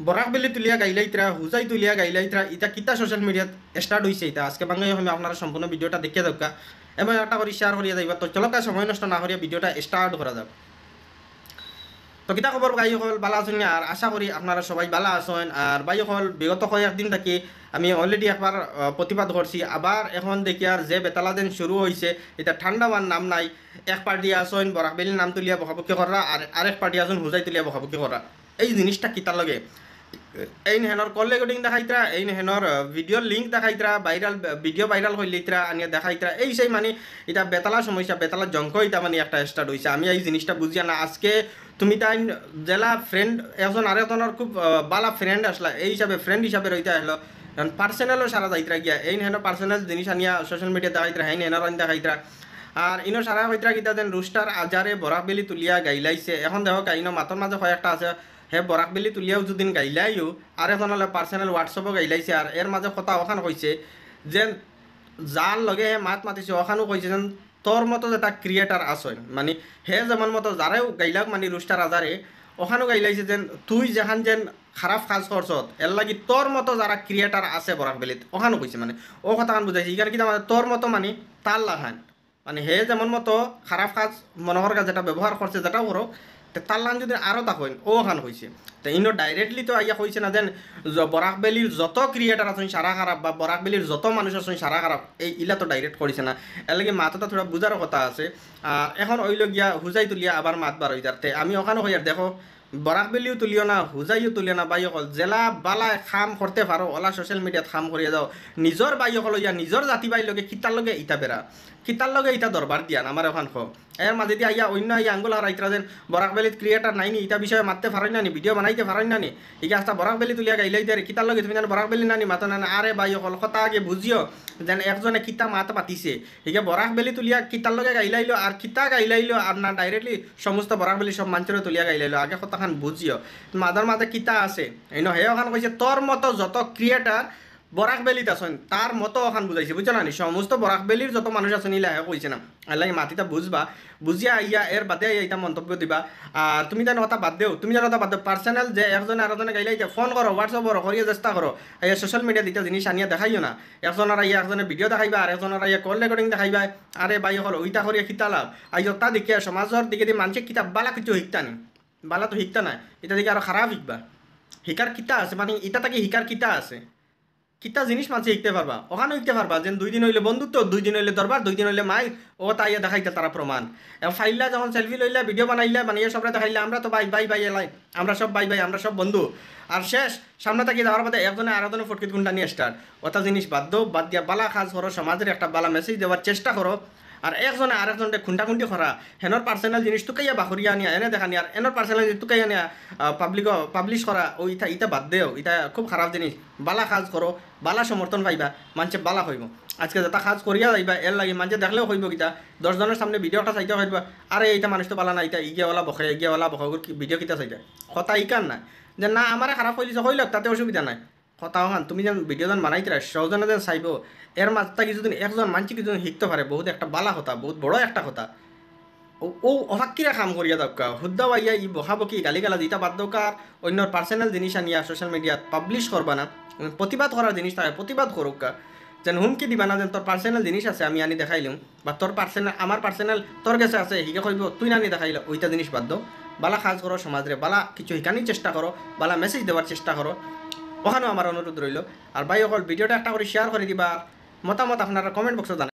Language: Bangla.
বরাক বেলি তুলিয়া গাইলাইত্রা হুজাই তুলিয়া গাইলাইত্রা এটা কিতা সোশ্যাল মিডিয়াত স্টার্ট হয়েছে এটা আজকে বাংলায় আমি আপনারা সম্পূর্ণ ভিডিওটা দেখে দরকা এবং একটা করে শেয়ার করিয়া যাইবা তো চলো সময় নষ্ট না করিয়া ভিডিওটা স্টার্ট করা যাক। তো কিতা খবর ভাই হল বালা আছেন আর আশা করি আপনারা সবাই বালা আছেন। আর ভাই হল বিগত কয়েকদিন থেকে আমি অলরেডি একবার প্রতিবাদ করছি, আবার এখন দেখি আর যে বেতালা দিন শুরু হয়েছে এটা ঠান্ডা মান নাম নাই। এক পার্টি আসেন বরাকবেলির নাম তুলিয়া বকাবকি করা আর আরেক পার্টি আসেন হুজাই তুলিয়া বকাবকি করা। এই জিনিসটা কিতার লগে এই হেনর কল রেকর্ডিং দেখাইতরা, এই হেনর ভিডিওর লিঙ্ক দেখাইতরা, ভাইরাল ভিডিও ভাইরাল হইলেইতরা আনিয়া দেখাইতরা, এই সেই মানে এটা বেতালা সমস্যা বেতালা জঙ্ক এটা মানে একটা স্টার্ট হয়েছে। আমি এই জিনিসটা বুঝিয়া না আজকে তুমি তাই জেলা ফ্রেন্ড একজন আরেকজনের খুব বালা ফ্রেন্ড আসলা এই হিসাবে ফ্রেন্ড হিসাবে রইতে আসলো, কারণ পার্সোনালও সারা যাইতরা গিয়া এই হেন পার্সোনাল জিনিস আনিয়া সোশ্যাল মিডিয়া দেখাইতরা হ্যাঁ হেনর আনি দেখাইতরা। আর ইনো সারা হইতরা কিতা দেন রুস্টার আজারে বরাকবেলি তুলিয়া গাইলাইছে। এখন দেখো কাইনো মাতর মাঝে কয়েকটা আছে হে বরাকবেলি তুলিয়াও যদিন গাইলাইও আর এখন হলে পার্সোনাল হোয়াটসঅ্যাপও গাইলাইছে। আর এর মাঝে কথা ওখান কইছে যে যার লগে হে মাত মাতিছে ওখানেও কইছে যেন তোর মতো যেটা ক্রিয়েটার আসয় মানে হে যেমন মতো যারাও গাইলাক মানে রুস্টার আজারে ওখানেও গাইলাইছে যেন তুই যেখান যেন খারাপ কাজ করছত এর লাগি তোর মতো যারা ক্রিয়েটার আছে বরাকবেলিত ওখানেও কইছে মানে ও কথাখান বুঝাইছে এখানে কিন্তু মানে তোর মতো মানে তার লাখান মানে হে যেমন মতো খারাপ কাজ মনোহর কাজ যেটা ব্যবহার করছে যেটাও করো তার লান যদি আরও তা কইন ও খান হয়েছে। তো ইনো ডাইরেক্টলি তো আইয়া কইছে না যেন বরাকবেলির যত ক্রিয়েটার আছেন সারা খারাপ বা বরাকবেলির যত মানুষ আছেন সারা খারাপ এই ইলা তো ডাইরেক্ট করেছে না। এর লাগে মাথাটা থোড়া বুঝারও কথা আছে। আর এখন ওইল গিয়া হুজাই তুলিয়া আবার মাত বার হয়ে যাতে আমি ওখানে হই আর দেখো বরাকবেলিও তুলিও না হুজাইও তুলিও না বাই অকল জেলা বালা খাম করতে পারো ওলা সোশ্যাল মিডিয়াত খাম করিয়া যাও নিজর বাই অকল ইয়া নিজর জাতি বাই লগে কিতার লগে ইটা বেড়া কিতার লগে ইটা দরবার দিয়ান আমার ওখান খ এর মাঝে দিয়ে আইয়া অন্য আইয়া আঙ্গুল হারাইতরা যেন বরাকবেলিত ক্রিয়েটার নাইনি ইটা বিষয়ে মারতে পারেন না নি ভিডিও বানাইতে পারেন না নি ইকে আস্তা বরাকবেলি তুলিয়া গাইলাই দিয়ে কিতার লগে তুমি যেন বরাকবেলি নানি মাতো না আরে বাই অকল কথা আগে বুঝিও যেন একজনে কিতা মাত পাতিছে ইকে বরাকবেলি তুলিয়া কিতার লগে গাইলাইলো আর কিতা গাইলাইলো আর না ডাইরেক্টলি সমস্ত বরাকবেলি সব মানুষের তুলিয়া গাইলাইলো আগে কথাখান বুঝিও মাদার মাঝে কিতা আছে এই হে ওখান কইছে তোর মতো যত ক্রিয়েটার বরাকবেলিত আছেন তার মতো ওখান বুঝাইছে বুঝছো না সমস্ত বরাকবেলির যত মানুষ আছেন ইলা হে কইছে না আল্লাহ মাটিটা বুঝবা বুঝিয়া আইয়া এর বাদে আইয়া এটা মন্তব্য দিবা। আর তুমি যেন কথা বাদ দেও তুমি যেন কথা বাদ দেও পার্সোনাল যে একজনে আরেকজনে গাইলে ফোন করো হোয়াটসঅ্যাপ করো করিয়া চেষ্টা করো এই সোশ্যাল মিডিয়া দিতে জিনিস আনিয়া দেখাইও না একজনের আইয়া একজনে ভিডিও দেখাইবা আর একজনের আইয়া কল রেকর্ডিং দেখাইবা আরে বাই হল ওইটা করিয়া কিতা লাভ আইয়া তা দেখে সমাজের দিকে দিয়ে মানুষের কিতাব বালা কিছু শিখতা নি বালা তো শিখতা নাই এটা দিকে আরো খারাপ শিখবা শিকার কিতা আছে মানে এটা তাকে শিকার কিতা আছে কিতা জিনিস মাঝে শিখতে পারবা ওখানে শিখতে পারবা যেন 2 দিন হইলে বন্ধুত্ব 2 দিন হইলে দরবার 2 দিন হইলে মাই ও তাইয়া দেখাইতে তারা প্রমাণ এবং ফাইললা যখন সেলফি লইলা ভিডিও বানাইলা বানিয়ে সবরা দেখাইলা আমরা তো বাই বাই বাই এলাই আমরা সব বাই বাই আমরা সব বন্ধু আর শেষ সামনে থাকি যাওয়ার বাদে একজনে আরেকজনে ফটকিত গুন্ডা নিয়ে স্টার্ট ওটা জিনিস বাদ দাও বাদ দিয়া বালা কাজ করো সমাজের একটা বালা মেসেজ দেওয়ার চেষ্টা করো। আর একজনে আরেকজনকে খুঁটাখুঁটি করা হেনর পার্সোনাল জিনিস তুকাইয়া বাহরিয়া নিয়া এনে দেখা নিয়া এনর পার্সোনাল জিনিস তুকাইয়া নিয়া পাবলিশ করা ও ইটা ইটা বাদ দেও এটা খুব খারাপ জিনিস বালা কাজ করো বালা সমর্থন পাইবা মানুষে বালা হইব আজকে যেটা কাজ করিয়া যাইবা এর লাগে মানুষে দেখলেও হইব কিতা 10 জনের সামনে ভিডিওটা চাইতে হইব আরে এইটা মানুষ তো বালা না এটা ইগিয়াওয়ালা বখে ইগিয়াওয়ালা বখে ভিডিও কিতা চাইতে কথা ইকান না যে না আমারে খারাপ হইলিছে হইলক তাতে অসুবিধা নাই কথা হান তুমি যেন ভিডিও যেন বানাইতে সহজনে যেন চাইব এর মাঝটা কিছুদিন একজন মানুষ কিছুদিন শিখতে পারে বহুত একটা বালা কথা বহুত বড় একটা কথা ও অভাক্কিরা কাম করিয়া দরকার হুদ্দা বাইয়া ই বকি গালিগালা দিতা বাদ দরকার অন্য পার্সোনাল জিনিস আনিয়া সোশ্যাল মিডিয়াত পাবলিশ করবা না প্রতিবাদ করার জিনিস থাকে প্রতিবাদ করুক যেন হুমকি দিবা না যেন তোর পার্সোনাল জিনিস আছে আমি আনি দেখাইলাম বা তোর পার্সোনাল আমার পার্সোনাল তোর কাছে আছে হিকে কইব তুই না আনি দেখাইল ওইটা জিনিস বাদ দাও বালা কাজ করো সমাজরে বালা কিছু শিখানির চেষ্টা করো বালা মেসেজ দেওয়ার চেষ্টা করো ওখানেও আমার অনুরোধ রইল। আর ভাই অকল ভিডিওটা একটা করে শেয়ার করে দিবা মতামত আপনারা কমেন্ট বক্সে জানান।